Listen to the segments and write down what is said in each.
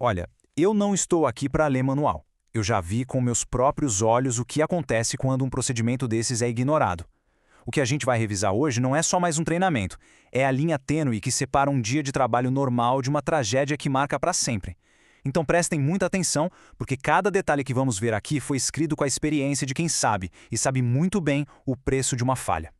Olha, eu não estou aqui para ler manual. Eu já vi com meus próprios olhos o que acontece quando um procedimento desses é ignorado. O que a gente vai revisar hoje não é só mais um treinamento, é a linha tênue que separa um dia de trabalho normal de uma tragédia que marca para sempre. Então prestem muita atenção, porque cada detalhe que vamos ver aqui foi escrito com a experiência de quem sabe, e sabe muito bem o preço de uma falha.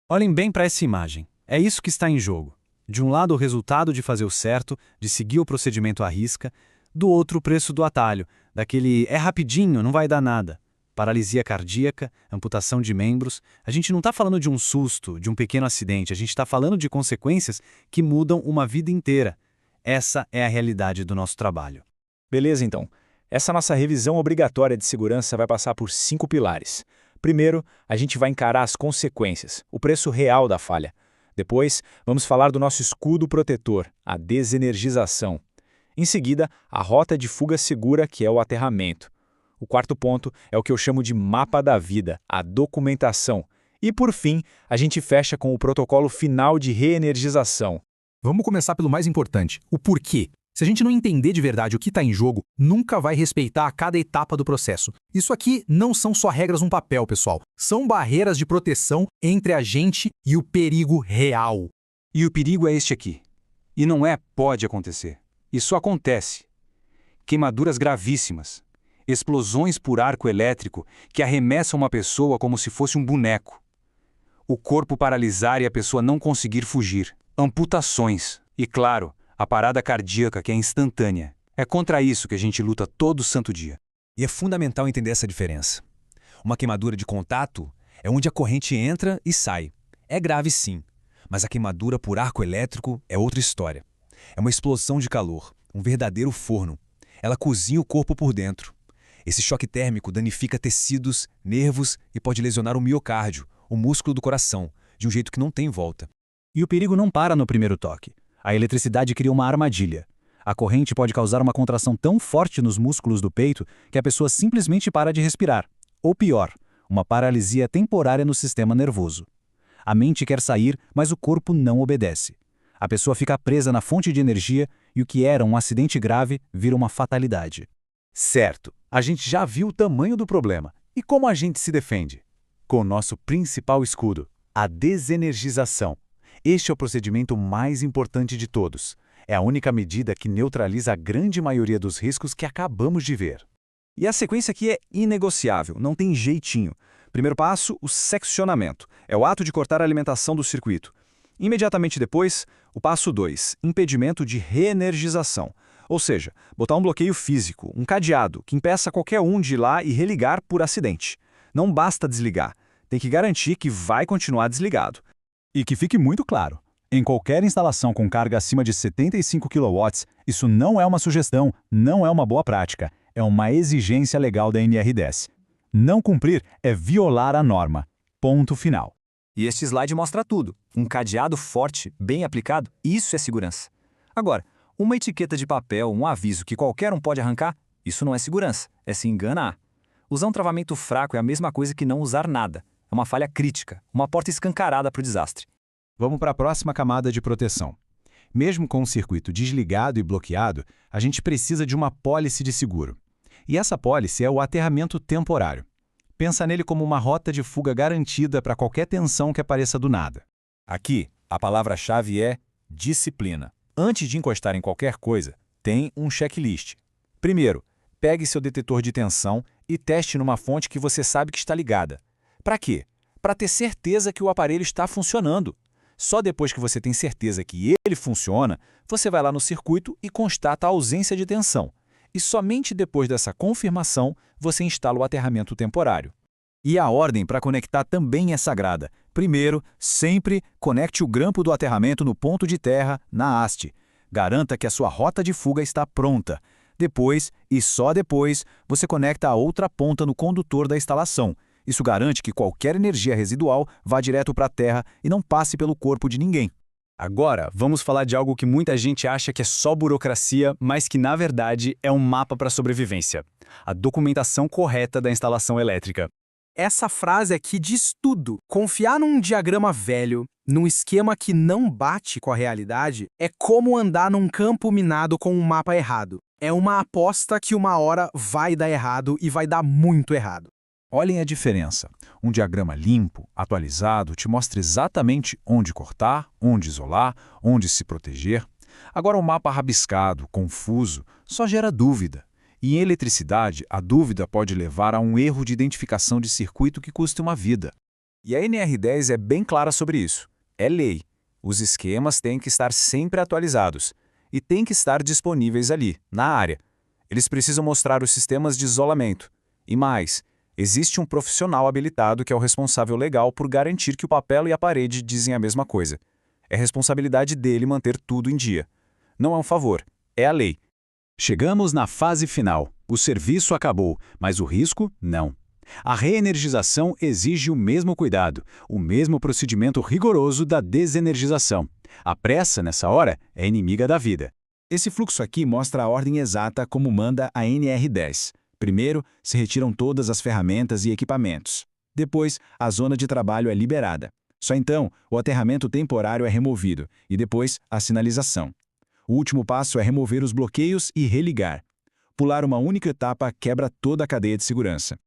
Olhem bem para essa imagem. É isso que está em jogo. De um lado, o resultado de fazer o certo, de seguir o procedimento à risca. Do outro, o preço do atalho, daquele é rapidinho, não vai dar nada. Paralisia cardíaca, amputação de membros. A gente não está falando de um susto, de um pequeno acidente. A gente está falando de consequências que mudam uma vida inteira. Essa é a realidade do nosso trabalho. Beleza, então. Essa nossa revisão obrigatória de segurança vai passar por 5 pilares. Primeiro, a gente vai encarar as consequências, o preço real da falha. Depois, vamos falar do nosso escudo protetor, a desenergização. Em seguida, a rota de fuga segura, que é o aterramento. O quarto ponto é o que eu chamo de mapa da vida, a documentação. E, por fim, a gente fecha com o protocolo final de reenergização. Vamos começar pelo mais importante, o porquê. Se a gente não entender de verdade o que está em jogo, nunca vai respeitar a cada etapa do processo. Isso aqui não são só regras no papel, pessoal. São barreiras de proteção entre a gente e o perigo real. E o perigo é este aqui. E não é pode acontecer. Isso acontece. Queimaduras gravíssimas. Explosões por arco elétrico que arremessam uma pessoa como se fosse um boneco. O corpo paralisar e a pessoa não conseguir fugir. Amputações. E, claro, a parada cardíaca que é instantânea. É contra isso que a gente luta todo santo dia. E é fundamental entender essa diferença. Uma queimadura de contato é onde a corrente entra e sai. É grave sim, mas a queimadura por arco elétrico é outra história. É uma explosão de calor, um verdadeiro forno. Ela cozinha o corpo por dentro. Esse choque térmico danifica tecidos, nervos e pode lesionar o miocárdio, o músculo do coração, de um jeito que não tem volta. E o perigo não para no primeiro toque. A eletricidade cria uma armadilha. A corrente pode causar uma contração tão forte nos músculos do peito que a pessoa simplesmente para de respirar. Ou pior, uma paralisia temporária no sistema nervoso. A mente quer sair, mas o corpo não obedece. A pessoa fica presa na fonte de energia e o que era um acidente grave vira uma fatalidade. Certo, a gente já viu o tamanho do problema. E como a gente se defende? Com o nosso principal escudo, a desenergização. Este é o procedimento mais importante de todos. É a única medida que neutraliza a grande maioria dos riscos que acabamos de ver. E a sequência aqui é inegociável, não tem jeitinho. Primeiro passo, o seccionamento. É o ato de cortar a alimentação do circuito. Imediatamente depois, o passo 2, impedimento de reenergização. Ou seja, botar um bloqueio físico, um cadeado, que impeça qualquer um de ir lá e religar por acidente. Não basta desligar, tem que garantir que vai continuar desligado. E que fique muito claro, em qualquer instalação com carga acima de 75 kW, isso não é uma sugestão, não é uma boa prática, é uma exigência legal da NR10. Não cumprir é violar a norma. Ponto final. E este slide mostra tudo. Um cadeado forte, bem aplicado, isso é segurança. Agora, uma etiqueta de papel, um aviso que qualquer um pode arrancar, isso não é segurança, é se enganar. Usar um travamento fraco é a mesma coisa que não usar nada. É uma falha crítica, uma porta escancarada para o desastre. Vamos para a próxima camada de proteção. Mesmo com o circuito desligado e bloqueado, a gente precisa de uma pólice de seguro. E essa pólice é o aterramento temporário. Pensa nele como uma rota de fuga garantida para qualquer tensão que apareça do nada. Aqui, a palavra-chave é disciplina. Antes de encostar em qualquer coisa, tem um checklist. Primeiro, pegue seu detetor de tensão e teste numa fonte que você sabe que está ligada. Para quê? Para ter certeza que o aparelho está funcionando. Só depois que você tem certeza que ele funciona, você vai lá no circuito e constata a ausência de tensão. E somente depois dessa confirmação, você instala o aterramento temporário. E a ordem para conectar também é sagrada. Primeiro, sempre conecte o grampo do aterramento no ponto de terra, na haste. Garanta que a sua rota de fuga está pronta. Depois, e só depois, você conecta a outra ponta no condutor da instalação. Isso garante que qualquer energia residual vá direto para a terra e não passe pelo corpo de ninguém. Agora, vamos falar de algo que muita gente acha que é só burocracia, mas que na verdade é um mapa para a sobrevivência. A documentação correta da instalação elétrica. Essa frase aqui diz tudo. Confiar num diagrama velho, num esquema que não bate com a realidade, é como andar num campo minado com um mapa errado. É uma aposta que uma hora vai dar errado e vai dar muito errado. Olhem a diferença. Um diagrama limpo, atualizado, te mostra exatamente onde cortar, onde isolar, onde se proteger. Agora, um mapa rabiscado, confuso, só gera dúvida. E em eletricidade, a dúvida pode levar a um erro de identificação de circuito que custe uma vida. E a NR10 é bem clara sobre isso. É lei. Os esquemas têm que estar sempre atualizados e têm que estar disponíveis ali, na área. Eles precisam mostrar os sistemas de isolamento. E mais, existe um profissional habilitado que é o responsável legal por garantir que o papel e a parede dizem a mesma coisa. É responsabilidade dele manter tudo em dia. Não é um favor, é a lei. Chegamos na fase final. O serviço acabou, mas o risco não. A reenergização exige o mesmo cuidado, o mesmo procedimento rigoroso da desenergização. A pressa, nessa hora, é inimiga da vida. Esse fluxo aqui mostra a ordem exata como manda a NR10. Primeiro, se retiram todas as ferramentas e equipamentos. Depois, a zona de trabalho é liberada. Só então, o aterramento temporário é removido e depois, a sinalização. O último passo é remover os bloqueios e religar. Pular uma única etapa quebra toda a cadeia de segurança.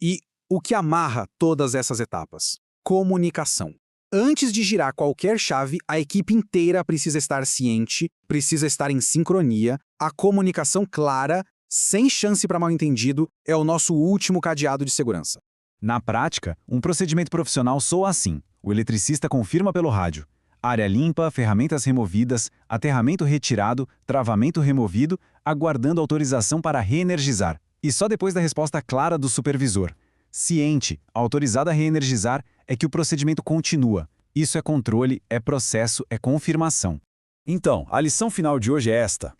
E o que amarra todas essas etapas? Comunicação. Antes de girar qualquer chave, a equipe inteira precisa estar ciente, precisa estar em sincronia. A comunicação clara, sem chance para mal-entendido, é o nosso último cadeado de segurança. Na prática, um procedimento profissional soa assim. O eletricista confirma pelo rádio. Área limpa, ferramentas removidas, aterramento retirado, travamento removido, aguardando autorização para reenergizar. E só depois da resposta clara do supervisor, ciente, autorizado a reenergizar, é que o procedimento continua. Isso é controle, é processo, é confirmação. Então, a lição final de hoje é esta.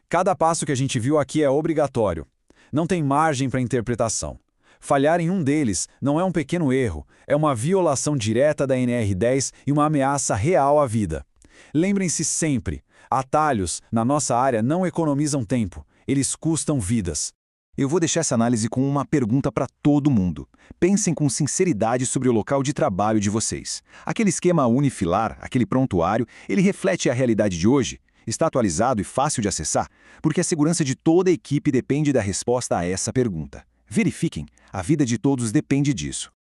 Cada passo que a gente viu aqui é obrigatório. Não tem margem para interpretação. Falhar em um deles não é um pequeno erro, é uma violação direta da NR10 e uma ameaça real à vida. Lembrem-se sempre, atalhos na nossa área não economizam tempo, eles custam vidas. Eu vou deixar essa análise com uma pergunta para todo mundo. Pensem com sinceridade sobre o local de trabalho de vocês. Aquele esquema unifilar, aquele prontuário, ele reflete a realidade de hoje? Está atualizado e fácil de acessar? Porque a segurança de toda a equipe depende da resposta a essa pergunta. Verifiquem, a vida de todos depende disso.